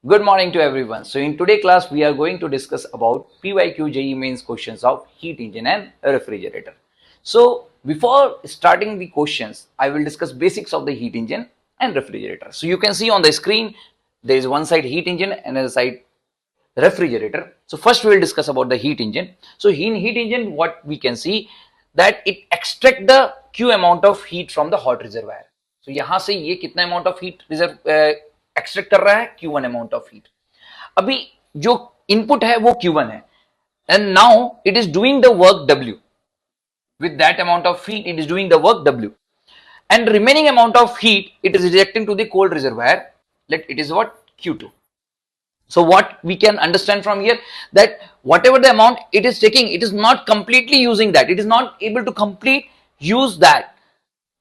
Good morning to everyone. So in today's class, we are going to discuss about PYQ-JEE Mains questions of heat engine and refrigerator. So before starting the questions, I will discuss basics of the heat engine and refrigerator. So you can see on the screen, there is one side heat engine and another side refrigerator. So first we will discuss about the heat engine. So in heat engine, what we can see that it extract the Q amount of heat from the hot reservoir. So यहाँ से ये कितना amount of heat extract कर रहा है Q1 amount of heat. अभी जो input है वो Q1 है and now it is doing the work W. With that amount of heat it is doing the work W and remaining amount of heat it is rejecting to the cold reservoir. Let it is what Q2. So what we can understand from here that whatever the amount it is taking, it is not completely using that. It is not able to complete use that.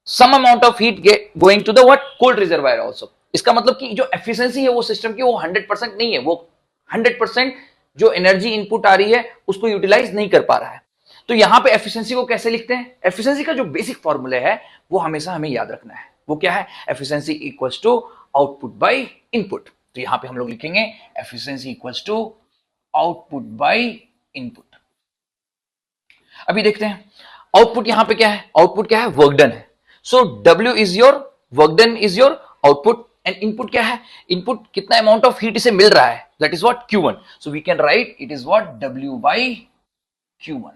Some amount of heat going to the what cold reservoir also. इसका मतलब कि जो efficiency है वो system की वो 100% नहीं है, वो 100% जो एनर्जी इनपुट आ रही है उसको यूटिलाइज नहीं कर पा रहा है. तो यहां पे एफिशिएंसी को कैसे लिखते हैं? एफिशिएंसी का जो बेसिक फॉर्मूला है वो हमेशा हमें याद रखना है. वो क्या है? Efficiency equals to output by input. तो यहां पे हम लोग लिखेंगे efficiency equals to output by input. अभी देखते हैं आउटपुट यहां पे क्या है. आउटपुट क्या है? वर्क डन है. सो W is your work done is your output and input क्या है? इनपुट कितना अमाउंट ऑफ हीट इसे मिल रहा है, that is what Q1. So we can write it is what W by Q1.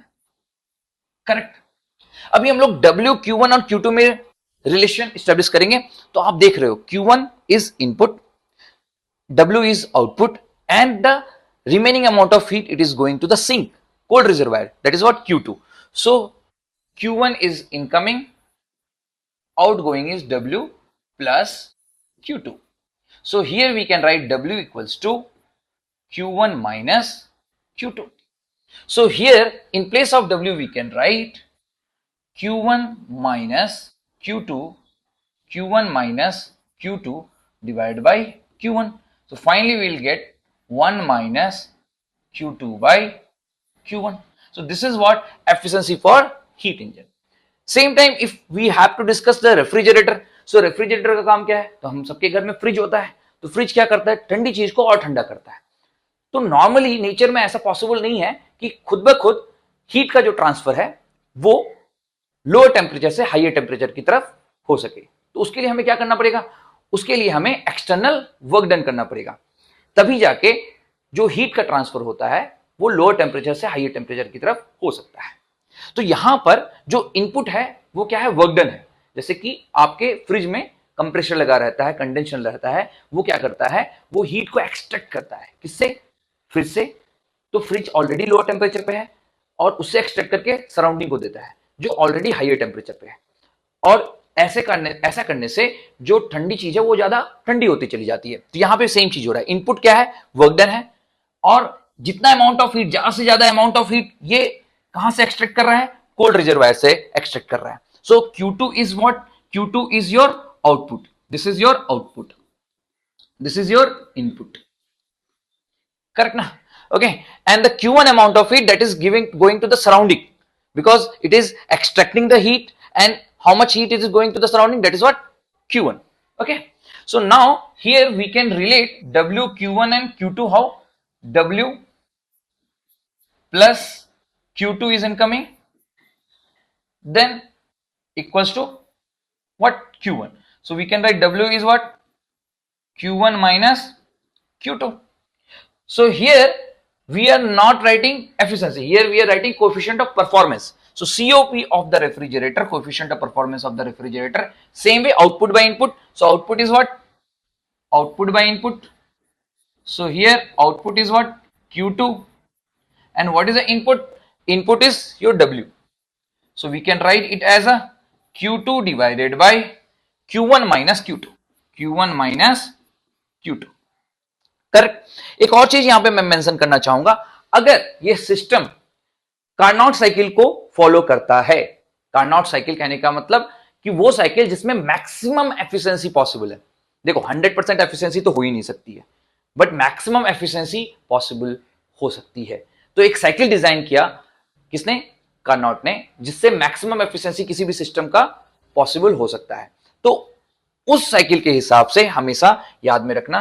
Correct. अभी हम लोग W, Q1 और Q2 में रिलेशन स्टैब्लिश करेंगे. तो आप देख रहे हो Q1 is input, W is output and the remaining amount of heat it is going to the sink, cold reservoir, that is what Q2. So Q1 is incoming, outgoing is W plus Q2. So here we can write W equals to Q1 minus Q2. So here in place of W we can write Q1 minus Q2, Q1 minus Q2 divided by Q1. So finally we will get 1 minus Q2 by Q1. So this is what efficiency for heat engine. Same time if we have to discuss the refrigerator. So refrigerator का काम क्या है? तो हम सबके घर में fridge होता है. तो फ्रिज क्या करता है? ठंडी चीज को और ठंडा करता है. तो नॉर्मली नेचर में ऐसा पॉसिबल नहीं है कि खुद ब खुद हीट का जो ट्रांसफर है वो लोअर टेम्परेचर से हायर टेम्परेचर की तरफ हो सके. तो उसके लिए हमें क्या करना पड़ेगा? उसके लिए हमें एक्सटर्नल वर्क डन करना पड़ेगा. तभी जाके जो हीट का ट्रांसफर होता है वो लोअर टेम्परेचर से हायर टेम्परेचर की तरफ हो सकता है. तो यहां पर जो इनपुट है वो क्या है? वर्क डन है. जैसे कि आपके फ्रिज में कंप्रेसर लगा रहता है, कंडेंसर रहता है, वो क्या करता है? वो हीट को एक्सट्रैक्ट करता है. किससे? फ्रिज से. तो फ्रिज ऑलरेडी लोअर टेम्परेचर पे है और उससे एक्सट्रैक्ट करके सराउंडिंग को देता है जो ऑलरेडी हायर टेम्परेचर पे है. और ऐसा करने से जो ठंडी चीज है वो ज्यादा ठंडी होती चली जाती है. तो यहां पे सेम चीज हो रहा है. इनपुट क्या है? वर्क डन है और जितना अमाउंट ऑफ हीट, ज्यादा से ज्यादा अमाउंट ऑफ हीट ये कहां से एक्सट्रैक्ट कर रहा है? कोल्ड रिजर्वायर से एक्सट्रैक्ट कर रहा है. So Q2 is what? Q2 is your output. This is your output, this is your input. Correct ना? Okay. And the Q1 amount of heat that is going to the surrounding because it is extracting the heat and how much heat is going to the surrounding, that is what Q1. Okay. So now here we can relate W, Q1 and Q2. How? W plus Q2 is incoming then equals to what? Q1. So we can write W is what? Q1 minus Q2. So here we are not writing efficiency, here we are writing coefficient of performance. So COP of the refrigerator, coefficient of performance of the refrigerator. Same way output by input. So output is what? Output by input. So here output is what? Q2. And what is the input? Input is your W. So we can write it as a Q2 divided by Q1 minus Q2. Q1 minus Q2. Correct. एक और चीज यहां पे मैं mention करना चाहूंगा. अगर ये सिस्टम कार्नोट साइकिल को फॉलो करता है, कार्नोट साइकिल कहने का मतलब कि वो साइकिल जिसमें मैक्सिमम एफिशिएंसी पॉसिबल है. देखो 100% एफिशिएंसी तो हो ही नहीं सकती है बट मैक्सिमम एफिशिएंसी पॉसिबल हो सकती है. तो एक साइकिल डिजाइन किया किसने? कार्नोट ने, जिससे मैक्सिमम एफिशिएंसी किसी भी सिस्टम का पॉसिबल हो सकता है. तो उस साइकिल के हिसाब से हमेशा याद में रखना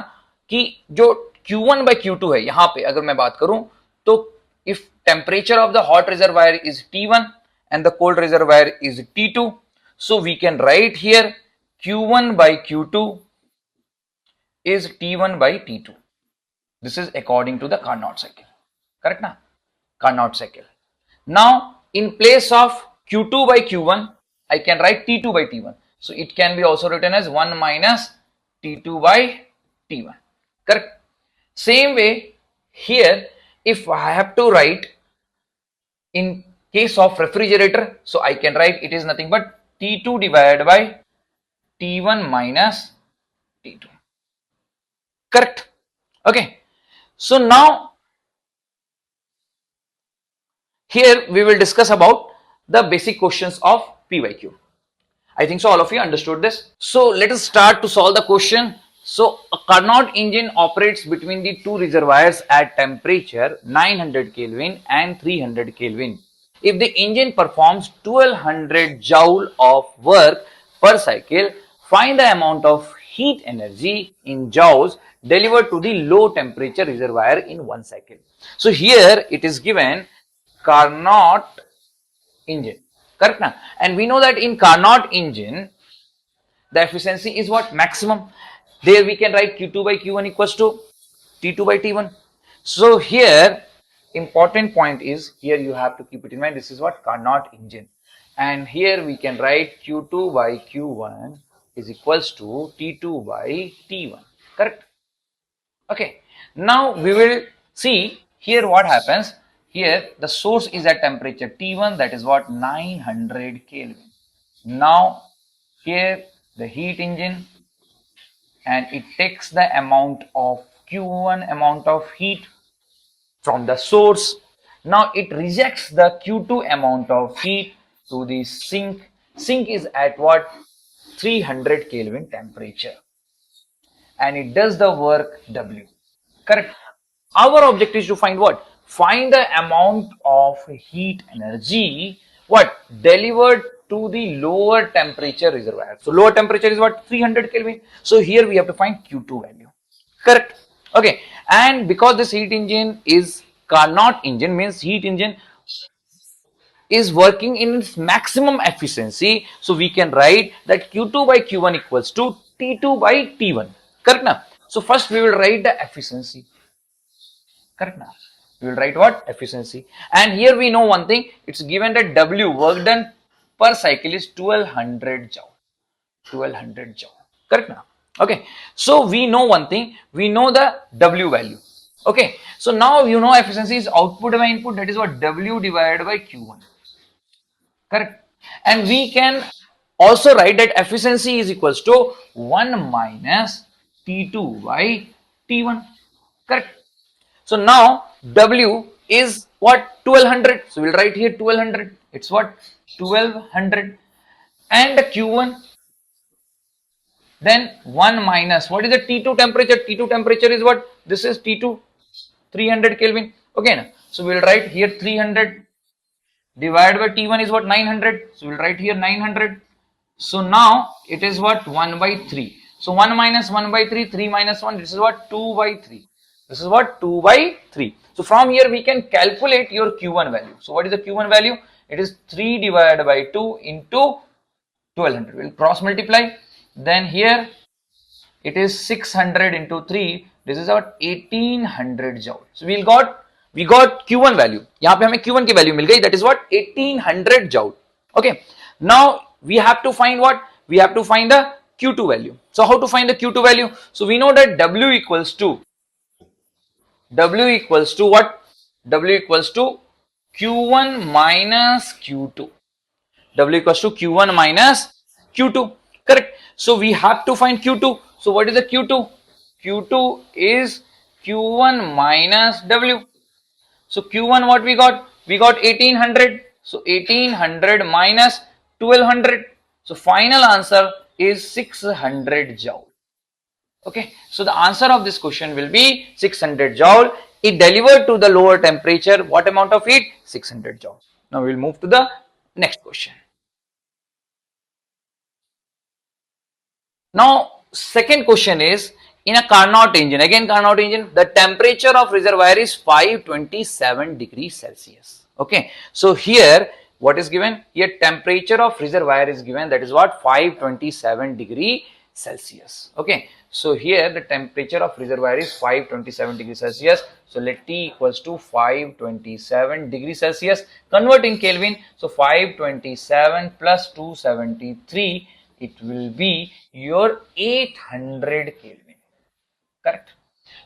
कि जो Q1 by Q2 है यहाँ पे अगर मैं बात करूं तो if temperature of the hot reservoir is T1 and the cold reservoir is T2, so we can write here Q1 by Q2 is T1 by T2. This is according to the Carnot cycle. Correct na? Carnot cycle. Now, in place of Q2 by Q1, I can write T2 by T1. So, it can be also written as 1 minus T2 by T1. Correct? Same way, here, if I have to write in case of refrigerator, so I can write it is nothing but T2 divided by T1 minus T2. Correct? Okay. So, now here we will discuss about the basic questions of PYQ. I think so all of you understood this. So let us start to solve the question. So a Carnot engine operates between the two reservoirs at temperature 900 Kelvin and 300 Kelvin. If the engine performs 1200 joule of work per cycle, find the amount of heat energy in joules delivered to the low temperature reservoir in one cycle. So here it is given Carnot engine, correct na? And we know that in Carnot engine the efficiency is what? Maximum. There we can write Q2 by Q1 equals to T2 by T1. So here important point is, here you have to keep it in mind, this is what? Carnot engine, and here we can write Q2 by Q1 is equals to T2 by T1, correct? Okay, now we will see here what happens. Here the source is at temperature T1, that is what? 900 Kelvin. Now here the heat engine, and it takes the amount of Q1 amount of heat from the source. Now it rejects the Q2 amount of heat to the sink. Sink is at what? 300 Kelvin temperature, and it does the work W. Correct? Our objective is to find what? Find the amount of heat energy what? Delivered to the lower temperature reservoir. So lower temperature is what? 300 Kelvin. So here we have to find Q2 value. Correct? Okay. And because this heat engine is Carnot engine, means heat engine is working in its maximum efficiency. So we can write that Q2 by Q1 equals to T2 by T1. Correct na? So first we will write the efficiency. Correct now? We will write what? Efficiency. And here we know one thing. It's given that W, work done per cycle, is 1200 joule. 1200 joule. Correct now? Okay. So we know one thing. We know the W value. Okay. So now you know efficiency is output by input. That is what? W divided by Q1. Correct. And we can also write that efficiency is equals to 1 minus T2 by T1. Correct. So now W is what? 1200. So we'll write here 1200. It's what? 1200. And the Q1, then 1 minus, what is the T2 temperature? T2 temperature is what? This is T2, 300 Kelvin. Okay, now, so we'll write here 300 divided by T1 is what? 900. So we'll write here 900. So now it is what? 1 by 3. So 1 minus 1 by 3, 3 minus 1, this is what? 2 by 3. This is what? 2 by 3. So from here we can calculate your Q1 value. So what is the Q1 value? It is 3 divided by 2 into 1200. We'll cross multiply. Then here it is 600 into 3. This is our 1800 joule. So we got Q1 value. यहाँ पे हमें Q1 की value मिल गई. That is what? 1800 joule. Okay. Now we have to find what? We have to find the Q2 value. So how to find the Q2 value? So we know that W equals to what? W equals to Q1 minus Q2. W equals to Q1 minus Q2. Correct. So we have to find Q2. So what is the Q2? Q2 is Q1 minus W. So Q1 what we got? We got 1800. So 1800 minus 1200. So final answer is 600 joule. Okay, so the answer of this question will be 600 joule. It delivered to the lower temperature. What amount of heat? 600 joule. Now we will move to the next question. Now second question is, in a Carnot engine, again Carnot engine, the temperature of reservoir is 527 degrees Celsius. Okay, so here what is given? Here temperature of reservoir is given, that is what, 527 degree Celsius. Okay, so here the temperature of reservoir is 527 degrees Celsius. So let T equals to 527 degrees Celsius. Convert in Kelvin. So 527 plus 273, it will be your 800 Kelvin. Correct.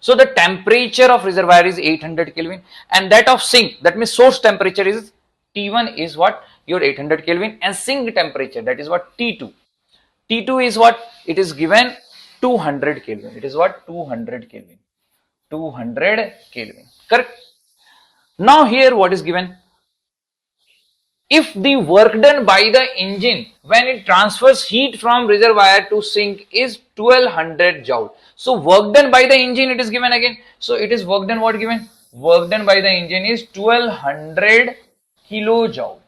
So the temperature of reservoir is 800 Kelvin, and that of sink, that means source temperature is T1 is what, your 800 Kelvin, and sink temperature, that is what, T2. T2 is what, it is given 200 Kelvin. It is what, 200 Kelvin. 200 Kelvin. Correct. Now here what is given? If the work done by the engine when it transfers heat from reservoir to sink is 1200 joule. So work done by the engine, it is given again. So it is work done, what given? Work done by the engine is 1200 kilojoule.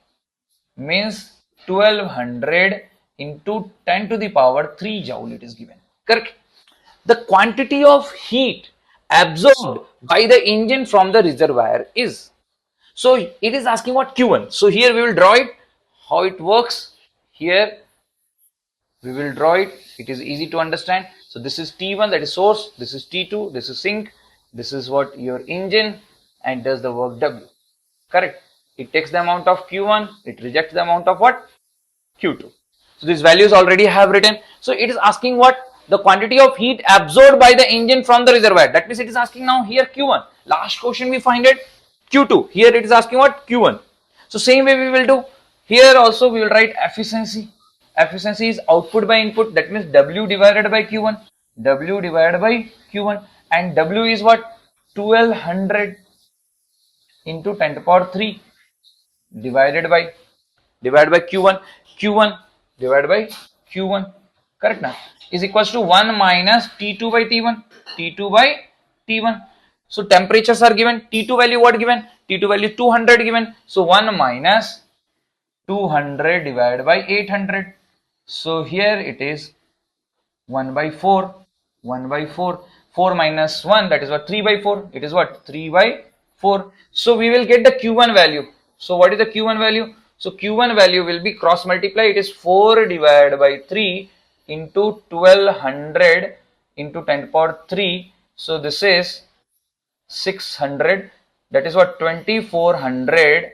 Means 1200 into 10 to the power 3 joule it is given. Correct. The quantity of heat absorbed by the engine from the reservoir is, so it is asking what, Q1. So here we will draw it, how it works. Here we will draw it. It is easy to understand. So this is T1, that is source. This is T2, this is sink. This is what, your engine, and does the work W. Correct. It takes the amount of Q1. It rejects the amount of what, Q2. So these values already have written. So it is asking what, the quantity of heat absorbed by the engine from the reservoir. That means it is asking now here Q1. Last question we find it Q2. Here it is asking what, Q1. So same way we will do. Here also we will write efficiency. Efficiency is output by input. That means W divided by Q1. W divided by Q1. And W is what, 1200 into 10 to the power 3 divided by Q1. Q1 divided by Q1. Correct now? Is equals to 1 minus T2 by T1. T2 by T1. So temperatures are given. T2 value what given? T2 value 200 given. So 1 minus 200 divided by 800. So here it is 1 by 4. 1 by 4. 4 minus 1, that is what, 3 by 4. It is what, 3 by 4. So we will get the Q1 value. So what is the Q1 value? So Q1 value will be cross multiply. It is 4 divided by 3 into 1200 into 10 to the power 3. So this is 600, that is what, 2400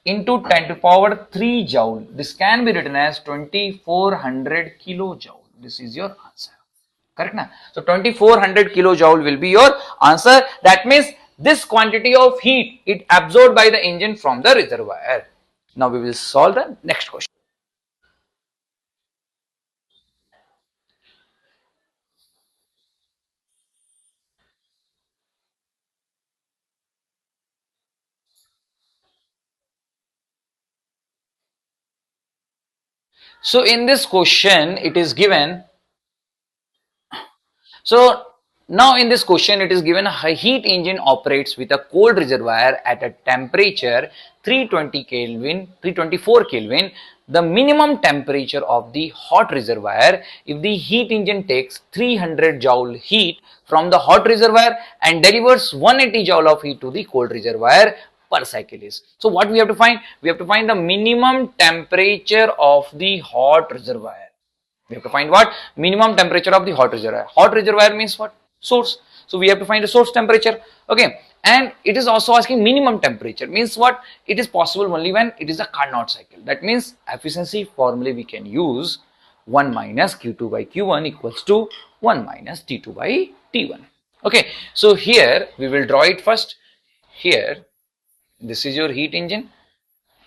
into 10 to the power 3 joule. This can be written as 2400 kilojoule. This is your answer. Correct now? So 2400 kilojoule will be your answer. That means this quantity of heat it absorbed by the engine from the reservoir. Now we will solve the next question. So in this question it is given, so now in this question it is given a heat engine operates with a cold reservoir at a temperature 320 Kelvin, 324 Kelvin. The minimum temperature of the hot reservoir if the heat engine takes 300 joule heat from the hot reservoir and delivers 180 joule of heat to the cold reservoir per cycle is. So what we have to find? We have to find the minimum temperature of the hot reservoir. We have to find what? Minimum temperature of the hot reservoir. Hot reservoir means what? Source. So we have to find the source temperature. Okay. And it is also asking minimum temperature. Means what? It is possible only when it is a Carnot cycle. That means efficiency formula we can use 1 minus Q2 by Q1 equals to 1 minus T2 by T1. Okay. So here we will draw it first. Here this is your heat engine.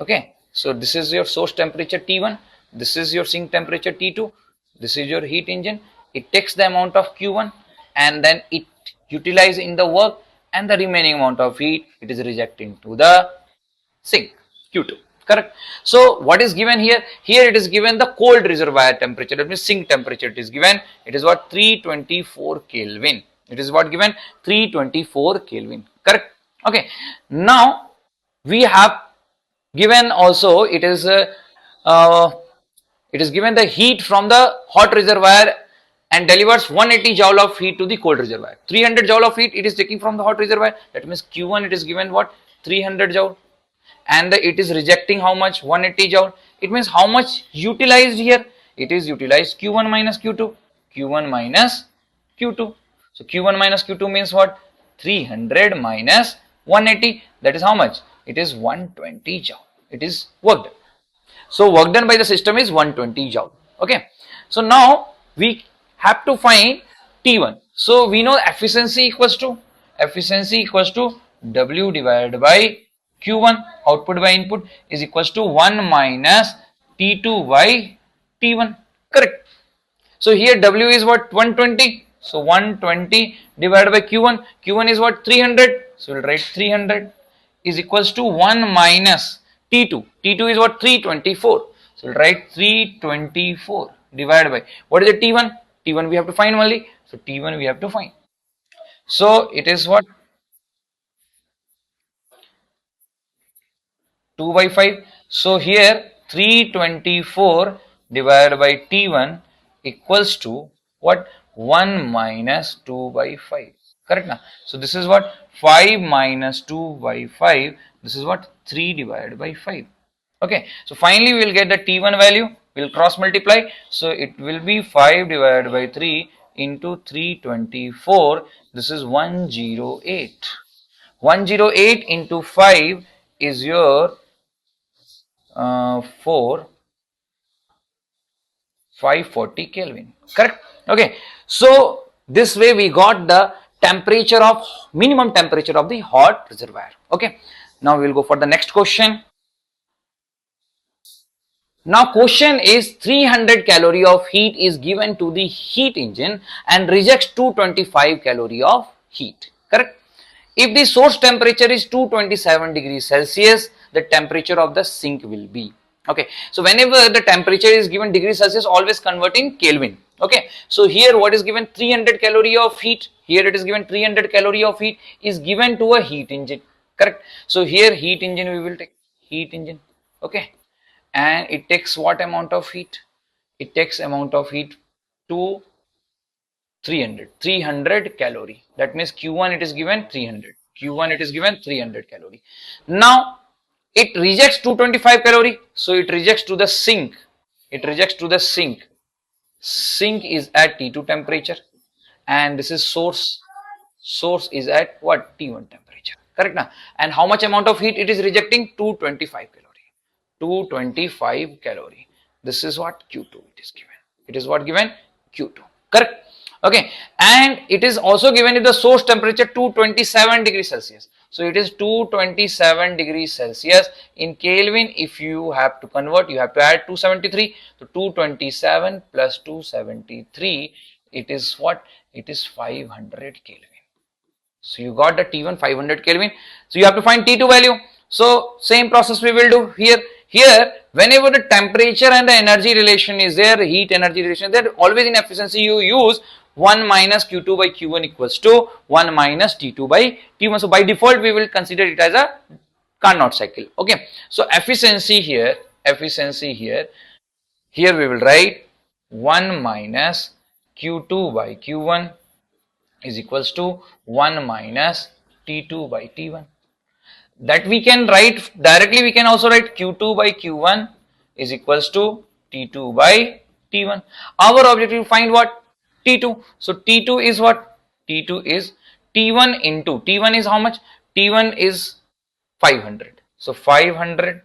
Okay. So this is your source temperature T1. This is your sink temperature T2. This is your heat engine. It takes the amount of Q1 and then it utilizes in the work, and the remaining amount of heat it is rejecting to the sink Q2. Correct. So what is given here? Here it is given the cold reservoir temperature. That means sink temperature it is given. It is what? 324 Kelvin. It is what given? 324 Kelvin. Correct. Okay. Now we have given also it is given the heat from the hot reservoir and delivers 180 joule of heat to the cold reservoir. 300 joule of heat it is taking from the hot reservoir. That means Q1 it is given what? 300 joule. And it is rejecting how much? 180 joule. It means how much utilized here? It is utilized Q1 minus Q2. Q1 minus Q2. So Q1 minus Q2 means what? 300 minus 180. That is how much? It is 120 joule. It is work done. So work done by the system is 120 joule. Okay. So now we have to find T1. So we know efficiency equals to W divided by Q1, output by input, is equals to 1 minus T2 by T1. Correct. So here W is what? 120. So 120 divided by Q1. Q1 is what? 300. So we'll write 300 is equals to 1 minus T2. T2 is what? 324. So we'll write 324 divided by, what is the T1? T1 we have to find only. So T1 we have to find. So it is what? 2 by 5. So here 324 divided by T1 equals to what? 1 minus 2 by 5. Correct now? So this is what? 5 minus 2 by 5. This is what? 3 divided by 5. Okay. So finally we will get the T1 value. We will cross multiply. So it will be 5 divided by 3 into 324. This is 108. 108 into 5 is your 540 Kelvin. Correct? Okay. So this way we got the temperature of, minimum temperature of the hot reservoir. Okay. Now we will go for the next question. Now question is 300 calorie of heat is given to the heat engine and rejects 225 calorie of heat. Correct? If the source temperature is 227 degrees Celsius, the temperature of the sink will be. Okay. So whenever the temperature is given degrees Celsius, always convert in Kelvin. Okay. So here what is given? 300 calorie of heat. Here it is given 300 calorie of heat is given to a heat engine. Correct. So here heat engine we will take heat engine. Okay. And it takes what amount of heat? It takes amount of heat to 300 calorie. That means Q1 it is given 300. Q1 it is given 300 calorie. Now it rejects 225 calorie. So it rejects to the sink. It rejects to the sink. Sink is at T2 temperature. And this is source. Source is at what? T1 temperature. Correct now? And how much amount of heat it is rejecting? 225 calorie. 225 calorie. This is what? Q2 it is given. It is what given? Q2. Correct? Okay. And it is also given in the source temperature 227 degrees Celsius. So it is 227 degrees Celsius. In Kelvin, if you have to convert, you have to add 273. So 227 plus 273, it is what? It is 500 Kelvin. So you got the T1 500 Kelvin. So you have to find T2 value. So same process we will do here. Here, whenever the temperature and the energy relation is there, heat energy relation is there, always in efficiency you use 1 minus Q2 by Q1 equals to 1 minus T2 by T1. So by default, we will consider it as a Carnot cycle. Okay. So efficiency here, here we will write 1 minus Q2 by Q1 is equals to 1 minus T2 by T1. That we can write directly, we can also write Q2 by Q1 is equals to T2 by T1. Our objective to find what? T2. So T2 is what? T2 is T1 into, T1 is how much? T1 is 500. So 500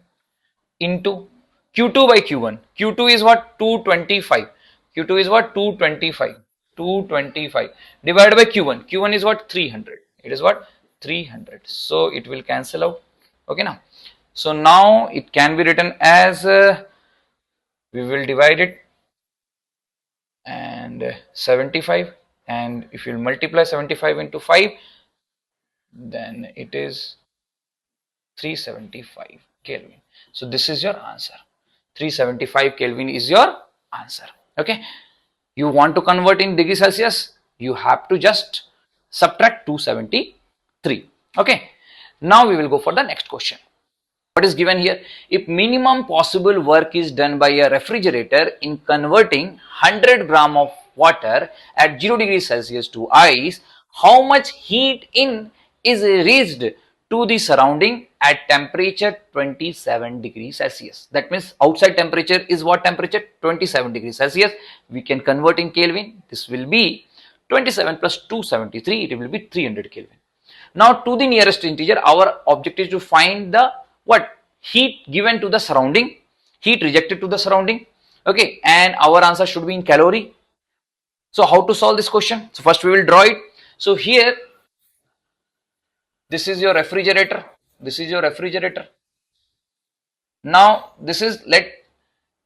into Q2 by Q1. Q2 is what? 225. Q2 is what? 225. 225 divided by Q1. Q1 is what? 300. It is what? 300. So it will cancel out. Okay now. So now it can be written as we will divide it and 75, and if you multiply 75 into 5, then it is 375 Kelvin. So this is your answer. 375 Kelvin is your answer. Okay. You want to convert in degree Celsius, you have to just subtract 273. Okay. Now we will go for the next question. What is given here? If minimum possible work is done by a refrigerator in converting 100 gram of water at 0 degrees Celsius to ice, how much heat in is raised to the surrounding at temperature 27 degrees Celsius. That means outside temperature is what temperature? 27 degrees Celsius. We can convert in Kelvin. This will be 27 plus 273. It will be 300 Kelvin. Now to the nearest integer, our objective is to find the what? Heat given to the surrounding, heat rejected to the surrounding. Okay, and our answer should be in calorie. So how to solve this question? So first we will draw it. So here, this is your refrigerator. This is your refrigerator. Now this is, let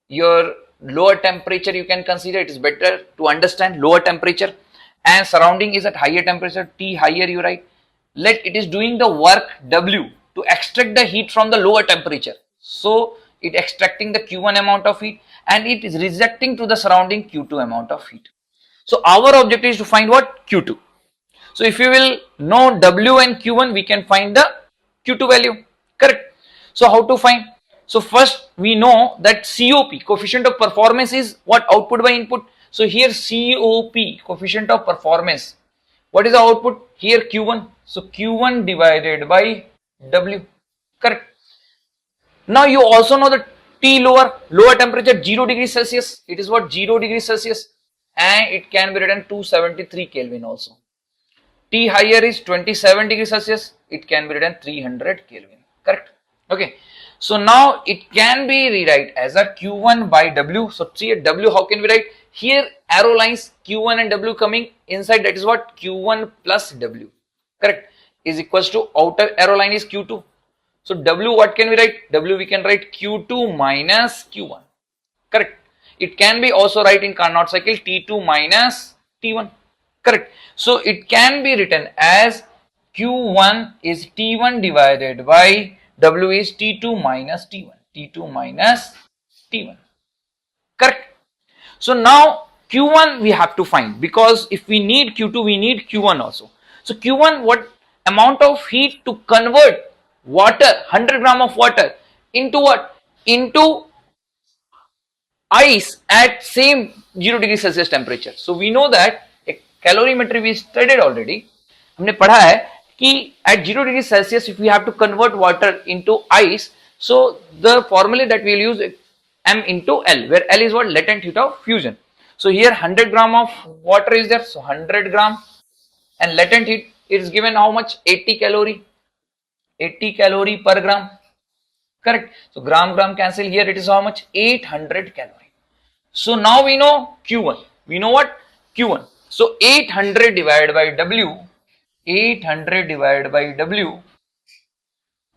your lower temperature you can consider. It is better to understand lower temperature, and surrounding is at higher temperature, T higher you write. Let it is doing the work W to extract the heat from the lower temperature. So it extracting the Q1 amount of heat and it is rejecting to the surrounding Q2 amount of heat. So our objective is to find what? Q2. So if you will know W and Q1, we can find the Q2 value, correct? So how to find? So first we know that COP, coefficient of performance, is what? Output by input. So here COP, coefficient of performance, what is the output? Here Q1. So Q1 divided by W, correct? Now you also know that T lower temperature 0 degrees Celsius. It is what? 0 degrees Celsius, and it can be written 273 Kelvin also. T higher is 27 degrees Celsius. It can be written 300 Kelvin, correct? Okay. So now it can be rewrite as a Q1 by W. So see at W, how can we write? Here arrow lines Q1 and W coming inside, that is what? Q1 plus W, correct, is equals to outer arrow line is Q2. So W, what can we write? W we can write Q2 minus Q1, correct. It can be also write in Carnot cycle T2 minus T1, correct. So it can be written as Q1 is T1 divided by W is T2 minus T1, T2 minus T1, correct. So now Q1 we have to find, because if we need Q2, we need Q1 also. So Q1, what amount of heat to convert water, 100 gram of water into what? Into ice at same 0 degree Celsius temperature. So we know that calorimetry we studied already. हमने पढ़ा है कि at 0 degree Celsius if we have to convert water into ice, so the formula that we will use M into L, where L is what? Latent heat of fusion. So here 100 gram of water is there, so 100 gram, and latent heat is given how much? 80 calorie, 80 calorie per gram, correct. So gram cancel, here it is how much? 800 calorie. So now we know Q1, we know what? Q1. So 800 divided by W, 800 divided by W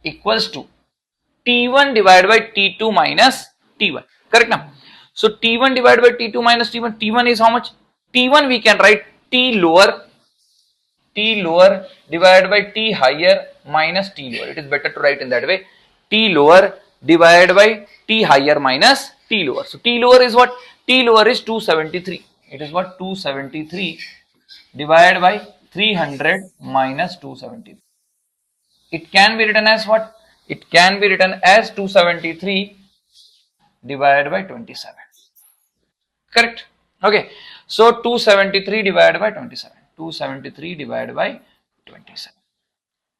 equals to T1 divided by T2 minus T1, correct now? So T1 divided by T2 minus T1, T1 is how much? T1 we can write T lower divided by T higher minus T lower. It is better to write in that way. T lower divided by T higher minus T lower. So T lower is what? T lower is 273. It is what? 273 divided by 300 minus 273. It can be written as what? It can be written as 273 divided by 27, correct. Okay, so 273 divided by 27, 273 divided by 27,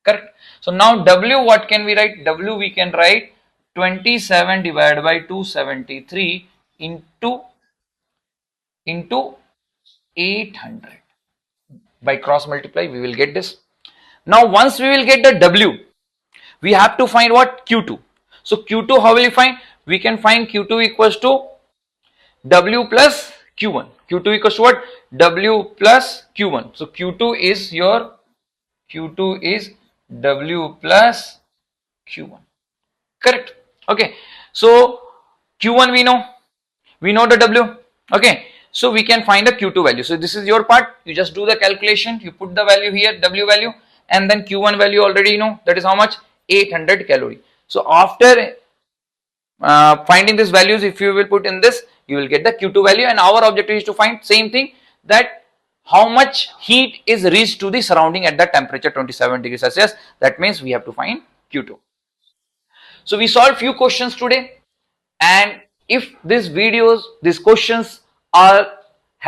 correct. So now W, what can we write? W we can write 27 divided by 273 into 800. By cross multiply we will get this. Now once we will get the W, we have to find what? Q2. So Q2, how will you find? We can find Q2 equals to W plus Q1. Q2 equals to what? W plus Q1. So Q2 is W plus Q1, correct. Okay, so Q1 we know the W, okay. So we can find the Q2 value. So this is your part. You just do the calculation. You put the value here, W value, and then Q1 value already you know. That is how much? 800 calorie. So after finding these values, if you will put in this, you will get the Q2 value. And our objective is to find same thing, that how much heat is reached to the surrounding at that temperature 27 degrees Celsius. That means we have to find Q2. So we solved few questions today, and if these questions are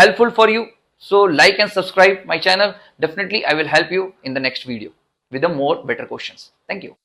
helpful for you. So like and subscribe my channel. Definitely I will help you in the next video with the more better questions. Thank you.